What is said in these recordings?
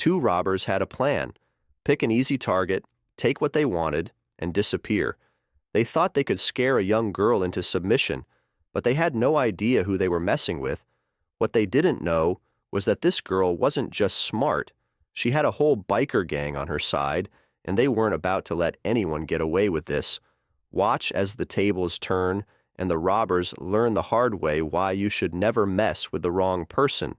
Two robbers had a plan: pick an easy target, take what they wanted, and disappear. They thought they could scare a young girl into submission, but they had no idea who they were messing with. What they didn't know was that this girl wasn't just smart. She had a whole biker gang on her side, and they weren't about to let anyone get away with this. Watch as the tables turn and the robbers learn the hard way why you should never mess with the wrong person.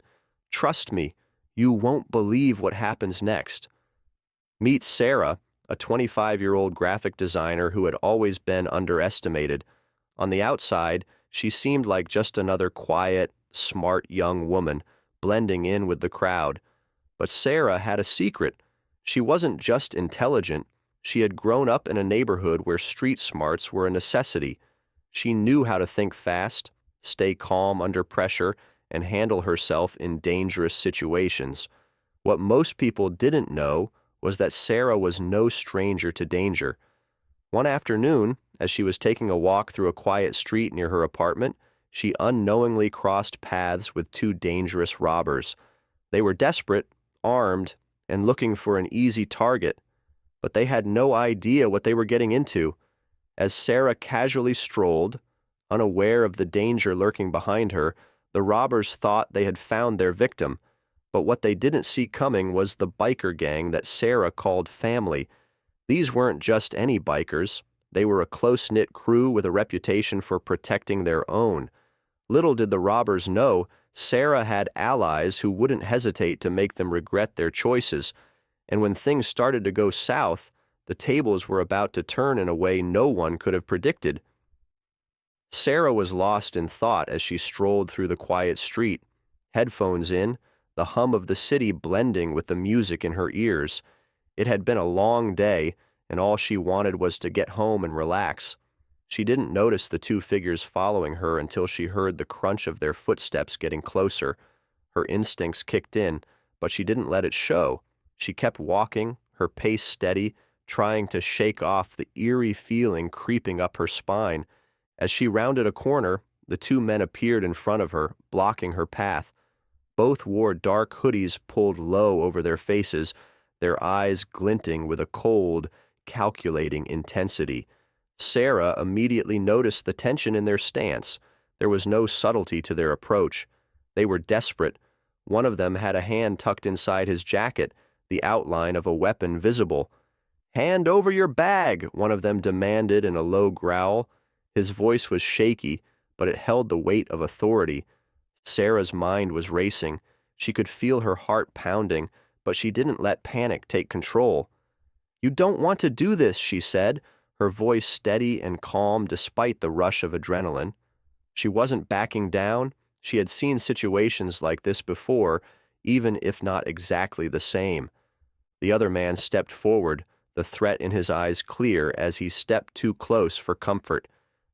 Trust me, you won't believe what happens next. Meet Sarah, a 25-year-old graphic designer who had always been underestimated. On the outside, she seemed like just another quiet, smart young woman, blending in with the crowd. But Sarah had a secret. She wasn't just intelligent. She had grown up in a neighborhood where street smarts were a necessity. She knew how to think fast, stay calm under pressure, and handle herself in dangerous situations. What most people didn't know was that Sarah was no stranger to danger. One afternoon, as she was taking a walk through a quiet street near her apartment, she unknowingly crossed paths with two dangerous robbers. They were desperate, armed, and looking for an easy target, but they had no idea what they were getting into. As Sarah casually strolled, unaware of the danger lurking behind her, the robbers thought they had found their victim. But what they didn't see coming was the biker gang that Sarah called family. These weren't just any bikers. They were a close-knit crew with a reputation for protecting their own. Little did the robbers know, Sarah had allies who wouldn't hesitate to make them regret their choices. And when things started to go south, the tables were about to turn in a way no one could have predicted. Sarah was lost in thought as she strolled through the quiet street, headphones in, the hum of the city blending with the music in her ears. It had been a long day, and all she wanted was to get home and relax. She didn't notice the two figures following her until she heard the crunch of their footsteps getting closer. Her instincts kicked in, but she didn't let it show. She kept walking, her pace steady, trying to shake off the eerie feeling creeping up her spine. As she rounded a corner, the two men appeared in front of her, blocking her path. Both wore dark hoodies pulled low over their faces, their eyes glinting with a cold, calculating intensity. Sarah immediately noticed the tension in their stance. There was no subtlety to their approach. They were desperate. One of them had a hand tucked inside his jacket, the outline of a weapon visible. "Hand over your bag," one of them demanded in a low growl. His voice was shaky, but it held the weight of authority. Sarah's mind was racing. She could feel her heart pounding, but she didn't let panic take control. "You don't want to do this," she said, her voice steady and calm despite the rush of adrenaline. She wasn't backing down. She had seen situations like this before, even if not exactly the same. The other man stepped forward, the threat in his eyes clear as he stepped too close for comfort.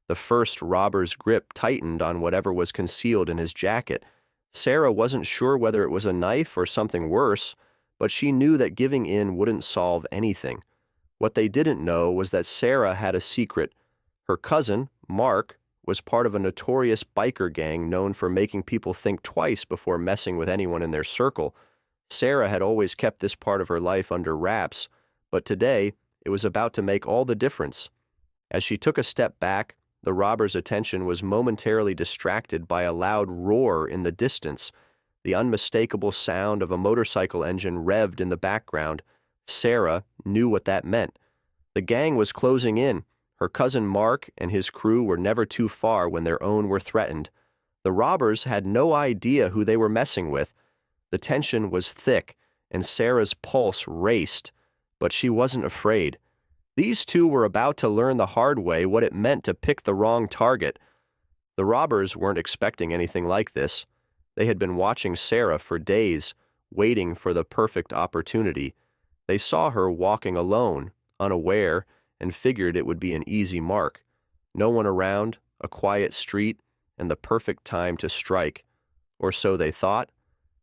The first robber's grip tightened on whatever was concealed in his jacket. Sarah wasn't sure whether it was a knife or something worse, but she knew that giving in wouldn't solve anything. What they didn't know was that Sarah had a secret. Her cousin, Mark, was part of a notorious biker gang known for making people think twice before messing with anyone in their circle. Sarah had always kept this part of her life under wraps, but today it was about to make all the difference. As she took a step back, the robber's attention was momentarily distracted by a loud roar in the distance. The unmistakable sound of a motorcycle engine revved in the background. Sarah knew what that meant. The gang was closing in. Her cousin Mark and his crew were never too far when their own were threatened. The robbers had no idea who they were messing with. The tension was thick, and Sarah's pulse raced, but she wasn't afraid. These two were about to learn the hard way what it meant to pick the wrong target. The robbers weren't expecting anything like this. They had been watching Sarah for days, waiting for the perfect opportunity. They saw her walking alone, unaware, and figured it would be an easy mark. No one around, a quiet street, and the perfect time to strike. Or so they thought.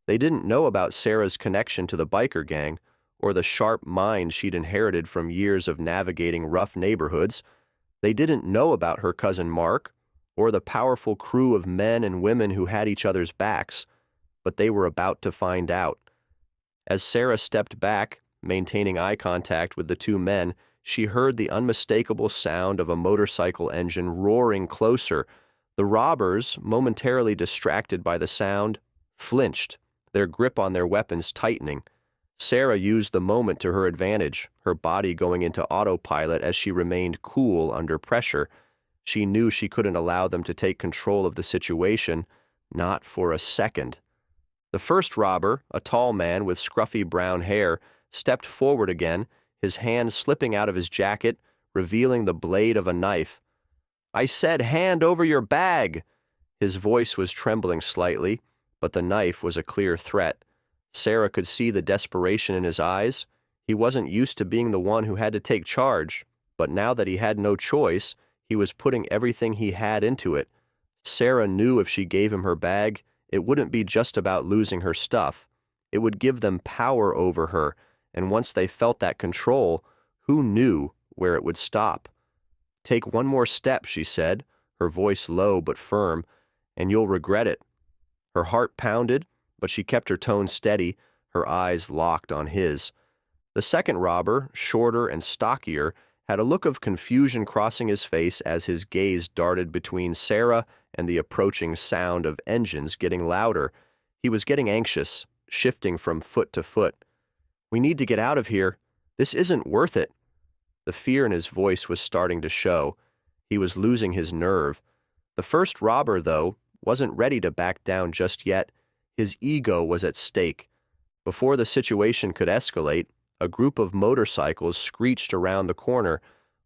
They didn't know about Sarah's connection to the biker gang, or the sharp mind she'd inherited from years of navigating rough neighborhoods. They didn't know about her cousin Mark, or the powerful crew of men and women who had each other's backs, but they were about to find out. As Sarah stepped back, maintaining eye contact with the two men, she heard the unmistakable sound of a motorcycle engine roaring closer. The robbers, momentarily distracted by the sound, flinched, their grip on their weapons tightening. Sarah used the moment to her advantage, her body going into autopilot as she remained cool under pressure. She knew she couldn't allow them to take control of the situation, not for a second. The first robber, a tall man with scruffy brown hair, stepped forward again, his hand slipping out of his jacket, revealing the blade of a knife. "I said hand over your bag!" His voice was trembling slightly, but the knife was a clear threat. Sarah could see the desperation in his eyes. He wasn't used to being the one who had to take charge, but now that he had no choice, he was putting everything he had into it. Sarah knew if she gave him her bag, it wouldn't be just about losing her stuff. It would give them power over her, and once they felt that control, who knew where it would stop? "Take one more step," she said, her voice low but firm, "and you'll regret it." Her heart pounded, but she kept her tone steady, her eyes locked on his. The second robber, shorter and stockier, had a look of confusion crossing his face as his gaze darted between Sarah and the approaching sound of engines getting louder. He was getting anxious, shifting from foot to foot. "We need to get out of here. This isn't worth it." The fear in his voice was starting to show. He was losing his nerve. The first robber, though, wasn't ready to back down just yet. His ego was at stake. Before the situation could escalate, a group of motorcycles screeched around the corner.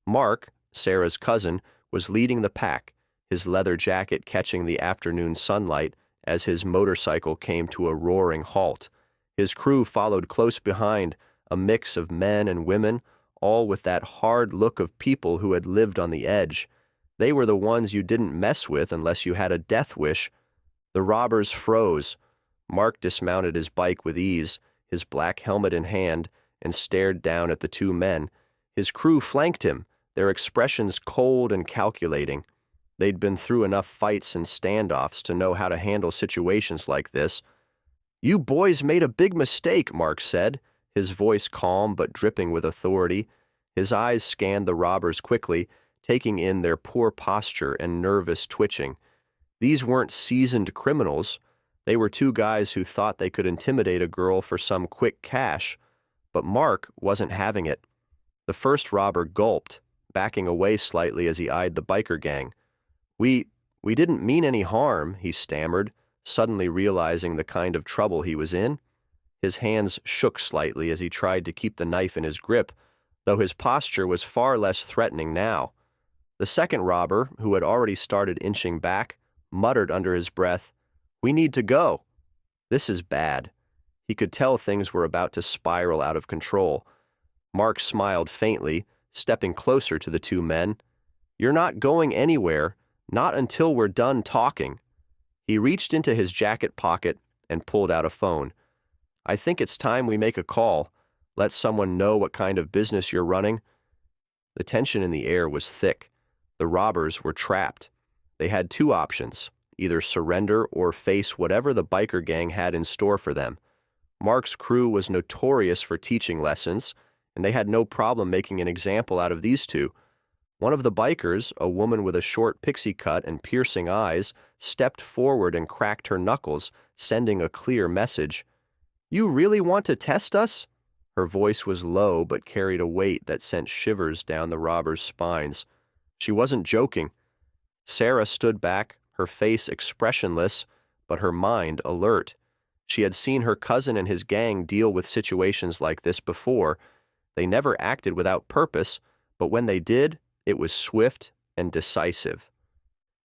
Mark, Sarah's cousin, was leading the pack, his leather jacket catching the afternoon sunlight as his motorcycle came to a roaring halt. His crew followed close behind, a mix of men and women, all with that hard look of people who had lived on the edge. They were the ones you didn't mess with unless you had a death wish. The robbers froze. Mark dismounted his bike with ease, his black helmet in hand, and stared down at the two men. His crew flanked him, their expressions cold and calculating. They'd been through enough fights and standoffs to know how to handle situations like this. "You boys made a big mistake," Mark said, his voice calm but dripping with authority. His eyes scanned the robbers quickly, taking in their poor posture and nervous twitching. These weren't seasoned criminals. They were two guys who thought they could intimidate a girl for some quick cash. But Mark wasn't having it. The first robber gulped, backing away slightly as he eyed the biker gang. We didn't mean any harm," he stammered, suddenly realizing the kind of trouble he was in. His hands shook slightly as he tried to keep the knife in his grip, though his posture was far less threatening now. The second robber, who had already started inching back, muttered under his breath, "We need to go." This is bad. He could tell things were about to spiral out of control. Mark smiled faintly, stepping closer to the two men. "You're not going anywhere, not until we're done talking." He reached into his jacket pocket and pulled out a phone. "I think it's time we make a call. Let someone know what kind of business you're running." The tension in the air was thick. The robbers were trapped. They had two options, either surrender or face whatever the biker gang had in store for them. Mark's crew was notorious for teaching lessons, and they had no problem making an example out of these two. One of the bikers, a woman with a short pixie cut and piercing eyes, stepped forward and cracked her knuckles, sending a clear message. "You really want to test us?" Her voice was low but carried a weight that sent shivers down the robbers' spines. She wasn't joking. Sarah stood back, her face expressionless, but her mind alert. She had seen her cousin and his gang deal with situations like this before. They never acted without purpose, but when they did, it was swift and decisive.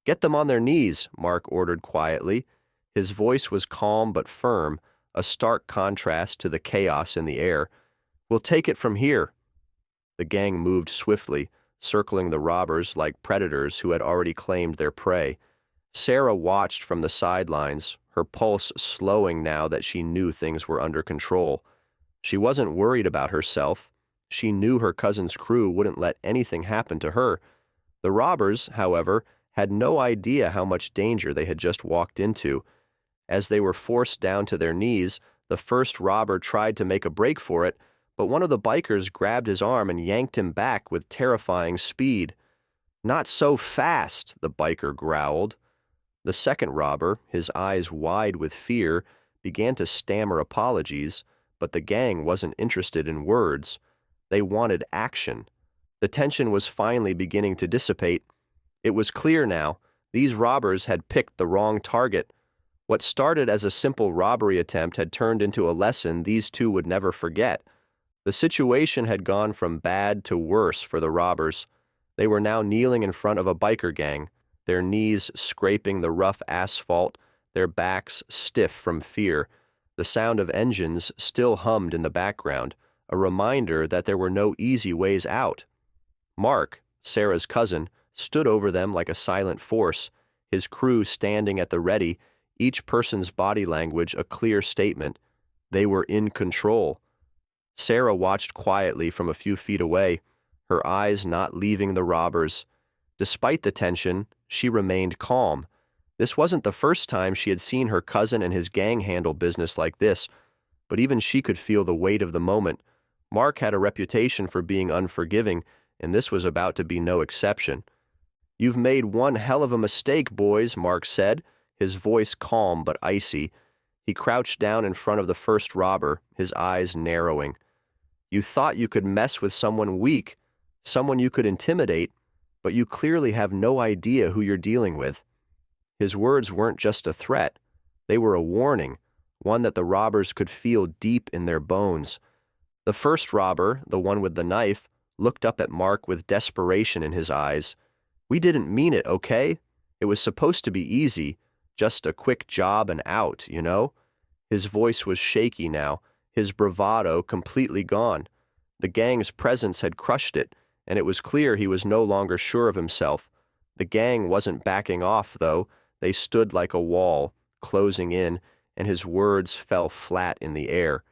"Get them on their knees," Mark ordered quietly. His voice was calm but firm, a stark contrast to the chaos in the air. "We'll take it from here." The gang moved swiftly, circling the robbers like predators who had already claimed their prey. Sarah watched from the sidelines, her pulse slowing now that she knew things were under control. She wasn't worried about herself. She knew her cousin's crew wouldn't let anything happen to her. The robbers, however, had no idea how much danger they had just walked into. As they were forced down to their knees, The first robber tried to make a break for it, but one of the bikers grabbed his arm and yanked him back with terrifying speed. "Not so fast," the biker growled. The second robber, his eyes wide with fear, began to stammer apologies, but the gang wasn't interested in words. They wanted action. The tension was finally beginning to dissipate. It was clear now, these robbers had picked the wrong target. What started as a simple robbery attempt had turned into a lesson these two would never forget. The situation had gone from bad to worse for the robbers. They were now kneeling in front of a biker gang, their knees scraping the rough asphalt, their backs stiff from fear. The sound of engines still hummed in the background, a reminder that there were no easy ways out. Mark, Sarah's cousin, stood over them like a silent force, his crew standing at the ready, each person's body language a clear statement. They were in control. Sarah watched quietly from a few feet away, her eyes not leaving the robbers. Despite the tension, she remained calm. This wasn't the first time she had seen her cousin and his gang handle business like this, but even she could feel the weight of the moment. Mark had a reputation for being unforgiving, and this was about to be no exception. "You've made one hell of a mistake, boys," Mark said, his voice calm but icy. He crouched down in front of the first robber, his eyes narrowing. "You thought you could mess with someone weak, someone you could intimidate, but you clearly have no idea who you're dealing with." His words weren't just a threat. They were a warning, one that the robbers could feel deep in their bones. The first robber, the one with the knife, looked up at Mark with desperation in his eyes. "We didn't mean it, okay? It was supposed to be easy, just a quick job and out, you know?" His voice was shaky now, his bravado completely gone. The gang's presence had crushed it, and it was clear he was no longer sure of himself. The gang wasn't backing off, though. They stood like a wall, closing in, and his words fell flat in the air.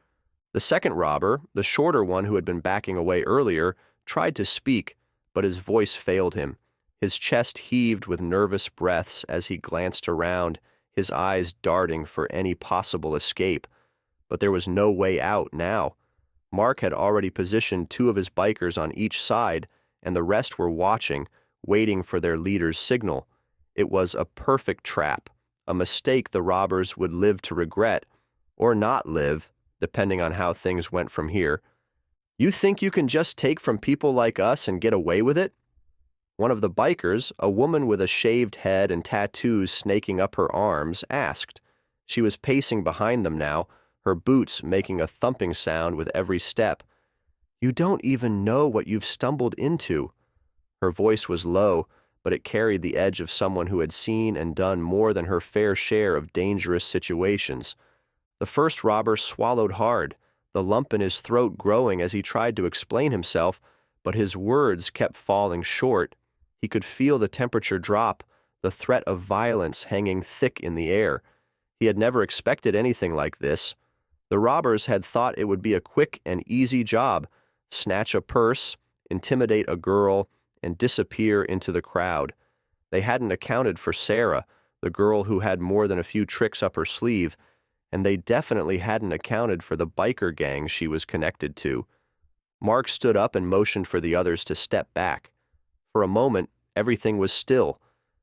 The second robber, the shorter one who had been backing away earlier, tried to speak, but his voice failed him. His chest heaved with nervous breaths as he glanced around, his eyes darting for any possible escape. But there was no way out now. Mark had already positioned two of his bikers on each side, and the rest were watching, waiting for their leader's signal. It was a perfect trap, a mistake the robbers would live to regret, or not live, depending on how things went from here. "You think you can just take from people like us and get away with it?" One of the bikers, a woman with a shaved head and tattoos snaking up her arms, asked. She was pacing behind them now, her boots making a thumping sound with every step. "You don't even know what you've stumbled into." Her voice was low, but it carried the edge of someone who had seen and done more than her fair share of dangerous situations. The first robber swallowed hard, the lump in his throat growing as he tried to explain himself, but his words kept falling short. He could feel the temperature drop, the threat of violence hanging thick in the air. He had never expected anything like this. The robbers had thought it would be a quick and easy job: snatch a purse, intimidate a girl, and disappear into the crowd. They hadn't accounted for Sarah, the girl who had more than a few tricks up her sleeve, and they definitely hadn't accounted for the biker gang she was connected to. Mark stood up and motioned for the others to step back. For a moment, everything was still.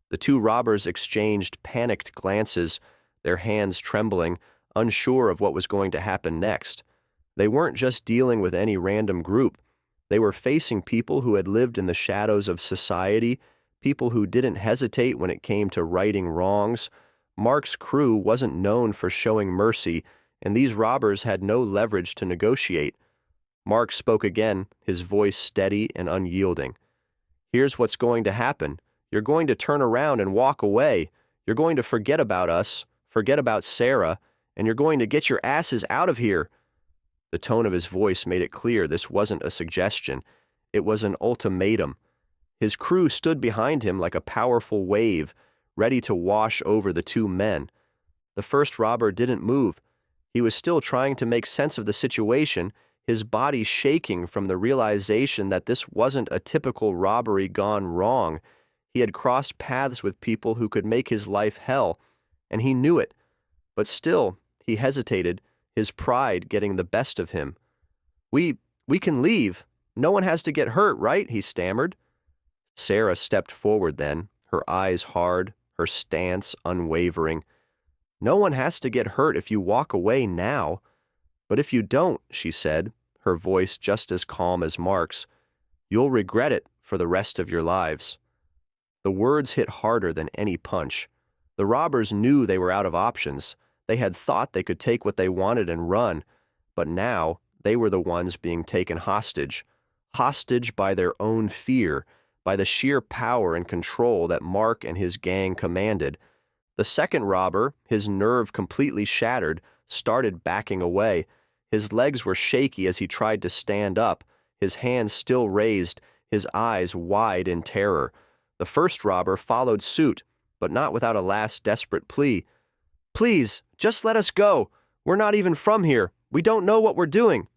The two robbers exchanged panicked glances, their hands trembling, unsure of what was going to happen next. They weren't just dealing with any random group. They were facing people who had lived in the shadows of society, people who didn't hesitate when it came to righting wrongs. Mark's crew wasn't known for showing mercy, and these robbers had no leverage to negotiate. Mark spoke again, his voice steady and unyielding. "Here's what's going to happen. You're going to turn around and walk away. You're going to forget about us, forget about Sarah, and you're going to get your asses out of here." The tone of his voice made it clear this wasn't a suggestion. It was an ultimatum. His crew stood behind him like a powerful wave, ready to wash over the two men. The first robber didn't move. He was still trying to make sense of the situation, his body shaking from the realization that this wasn't a typical robbery gone wrong. He had crossed paths with people who could make his life hell, and he knew it. But still, he hesitated, his pride getting the best of him. We, we can leave. No one has to get hurt, right? He stammered. Sarah stepped forward then, her eyes hard, her stance unwavering. No one has to get hurt if you walk away now. But if you don't, she said, her voice just as calm as Mark's, you'll regret it for the rest of your lives. The words hit harder than any punch. The robbers knew they were out of options. They had thought they could take what they wanted and run, but now they were the ones being taken hostage. Hostage by their own fear, by the sheer power and control that Mark and his gang commanded. The second robber, his nerve completely shattered, started backing away. His legs were shaky as he tried to stand up, his hands still raised, his eyes wide in terror. The first robber followed suit, but not without a last desperate plea. Please, just let us go. We're not even from here. We don't know what we're doing.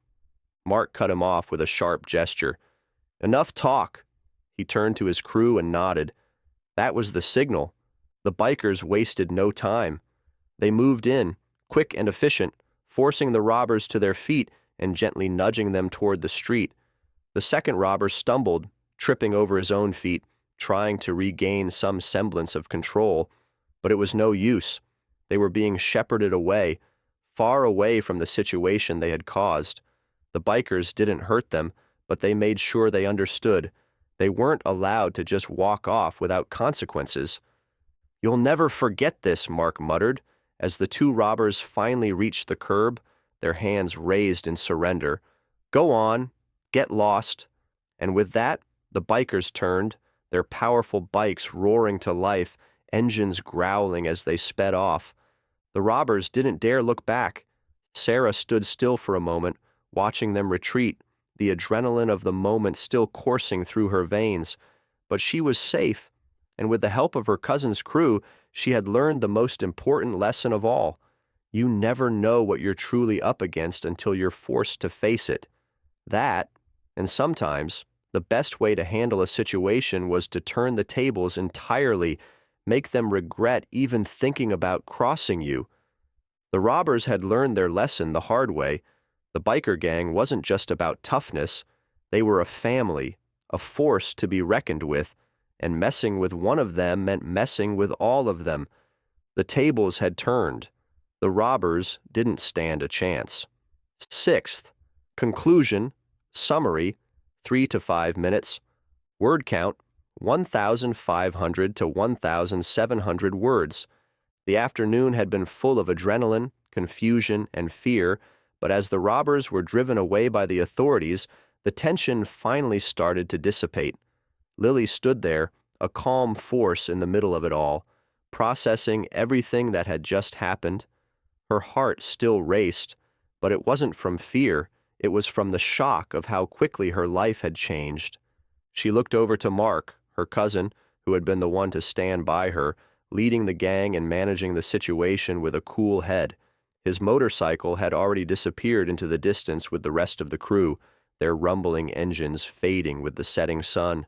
Mark cut him off with a sharp gesture. Enough talk. He turned to his crew and nodded. That was the signal. The bikers wasted no time. They moved in, quick and efficient, forcing the robbers to their feet and gently nudging them toward the street. The second robber stumbled, tripping over his own feet, trying to regain some semblance of control, but it was no use. They were being shepherded away, far away from the situation they had caused. The bikers didn't hurt them, but they made sure they understood. They weren't allowed to just walk off without consequences. You'll never forget this, Mark muttered, as the two robbers finally reached the curb, their hands raised in surrender. Go on, get lost. And with that, the bikers turned, their powerful bikes roaring to life, engines growling as they sped off. The robbers didn't dare look back. Sarah stood still for a moment, watching them retreat, the adrenaline of the moment still coursing through her veins. But she was safe, and with the help of her cousin's crew, she had learned the most important lesson of all. You never know what you're truly up against until you're forced to face it. That, and sometimes, the best way to handle a situation was to turn the tables entirely, make them regret even thinking about crossing you. The robbers had learned their lesson the hard way. The biker gang wasn't just about toughness. They were a family, a force to be reckoned with, and messing with one of them meant messing with all of them. The tables had turned. The robbers didn't stand a chance. Sixth, conclusion, summary, 3 to 5 minutes. Word count, 1,500 to 1,700 words. The afternoon had been full of adrenaline, confusion, and fear, but as the robbers were driven away by the authorities, the tension finally started to dissipate. Lily stood there, a calm force in the middle of it all, processing everything that had just happened. Her heart still raced, but it wasn't from fear, it was from the shock of how quickly her life had changed. She looked over to Mark, her cousin, who had been the one to stand by her, leading the gang and managing the situation with a cool head. His motorcycle had already disappeared into the distance with the rest of the crew, their rumbling engines fading with the setting sun.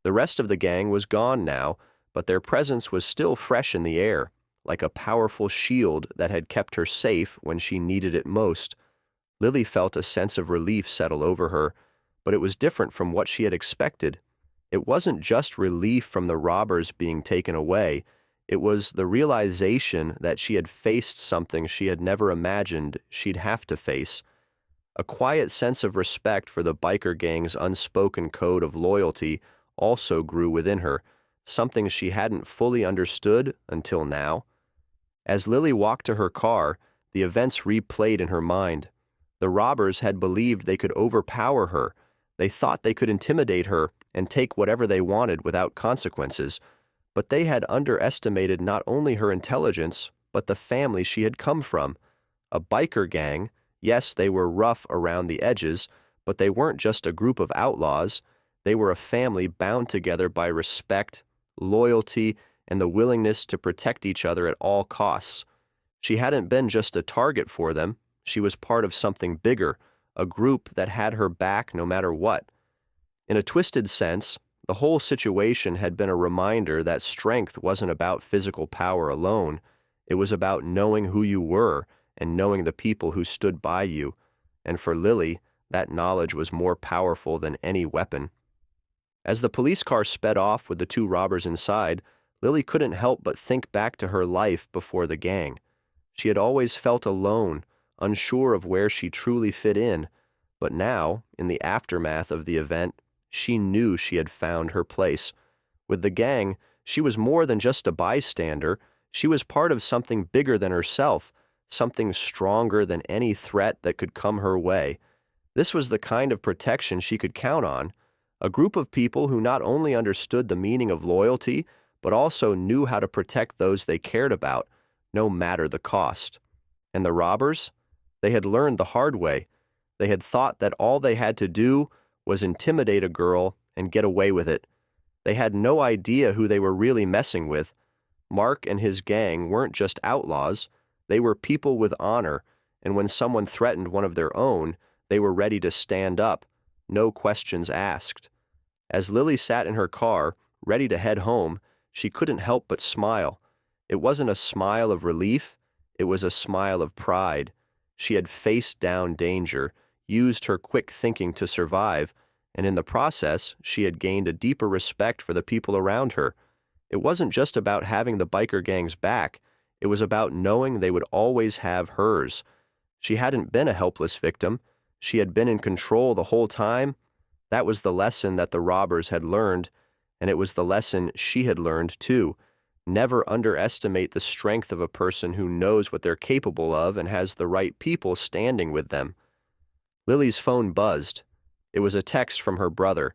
The rest of the gang was gone now, but their presence was still fresh in the air, like a powerful shield that had kept her safe when she needed it most. Lily felt a sense of relief settle over her, but it was different from what she had expected. It wasn't just relief from the robbers being taken away. It was the realization that she had faced something she had never imagined she'd have to face. A quiet sense of respect for the biker gang's unspoken code of loyalty also grew within her, something she hadn't fully understood until now. As Lily walked to her car, the events replayed in her mind. The robbers had believed they could overpower her. They thought they could intimidate her and take whatever they wanted without consequences. But they had underestimated not only her intelligence, but the family she had come from. A biker gang, yes, they were rough around the edges, but they weren't just a group of outlaws. They were a family bound together by respect, loyalty, and the willingness to protect each other at all costs. She hadn't been just a target for them. She was part of something bigger, a group that had her back no matter what. In a twisted sense, the whole situation had been a reminder that strength wasn't about physical power alone. It was about knowing who you were and knowing the people who stood by you, and for Lily, that knowledge was more powerful than any weapon. As the police car sped off with the two robbers inside, Lily couldn't help but think back to her life before the gang. She had always felt alone, unsure of where she truly fit in, but now, in the aftermath of the event, she knew she had found her place. With the gang, she was more than just a bystander. She was part of something bigger than herself, something stronger than any threat that could come her way. This was the kind of protection she could count on, a group of people who not only understood the meaning of loyalty, but also knew how to protect those they cared about, no matter the cost. And the robbers? They had learned the hard way. They had thought that all they had to do was intimidate a girl and get away with it. They had no idea who they were really messing with. Mark and his gang weren't just outlaws, they were people with honor, and when someone threatened one of their own, they were ready to stand up, no questions asked. As Lily sat in her car, ready to head home, she couldn't help but smile. It wasn't a smile of relief, it was a smile of pride. She had faced down danger, used her quick thinking to survive, and in the process, she had gained a deeper respect for the people around her. It wasn't just about having the biker gang's back, it was about knowing they would always have hers. She hadn't been a helpless victim, she had been in control the whole time. That was the lesson that the robbers had learned, and it was the lesson she had learned too. Never underestimate the strength of a person who knows what they're capable of and has the right people standing with them. Lily's phone buzzed. It was a text from her brother.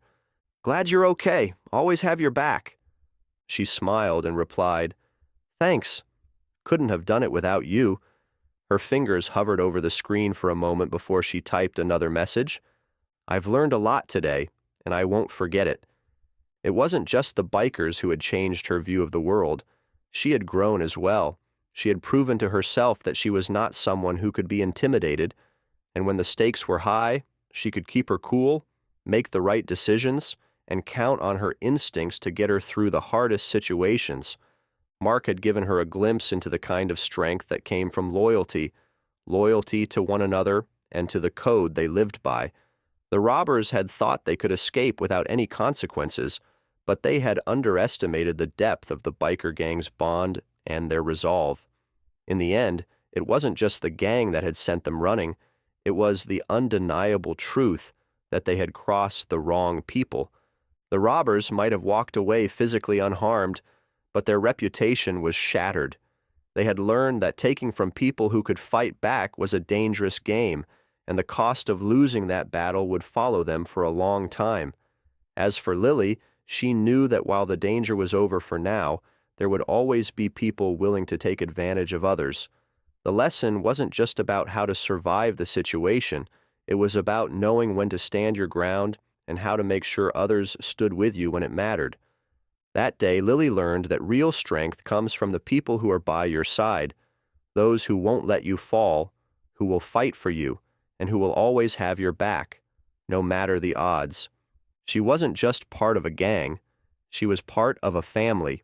"Glad you're okay. Always have your back." She smiled and replied, "Thanks. Couldn't have done it without you." Her fingers hovered over the screen for a moment before she typed another message. "I've learned a lot today, and I won't forget it." It wasn't just the bikers who had changed her view of the world. She had grown as well. She had proven to herself that she was not someone who could be intimidated, and when the stakes were high, she could keep her cool, make the right decisions, and count on her instincts to get her through the hardest situations. Mark had given her a glimpse into the kind of strength that came from loyalty to one another and to the code they lived by. The robbers had thought they could escape without any consequences, but they had underestimated the depth of the biker gang's bond and their resolve. In the end, it wasn't just the gang that had sent them running, it was the undeniable truth that they had crossed the wrong people. The robbers might have walked away physically unharmed, but their reputation was shattered. They had learned that taking from people who could fight back was a dangerous game, and the cost of losing that battle would follow them for a long time. As for Lily, she knew that while the danger was over for now, there would always be people willing to take advantage of others. The lesson wasn't just about how to survive the situation, it was about knowing when to stand your ground and how to make sure others stood with you when it mattered. That day, Lily learned that real strength comes from the people who are by your side, those who won't let you fall, who will fight for you, and who will always have your back, no matter the odds. She wasn't just part of a gang, she was part of a family.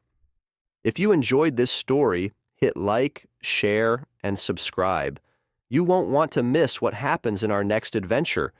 If you enjoyed this story, hit like, share, and subscribe. You won't want to miss what happens in our next adventure.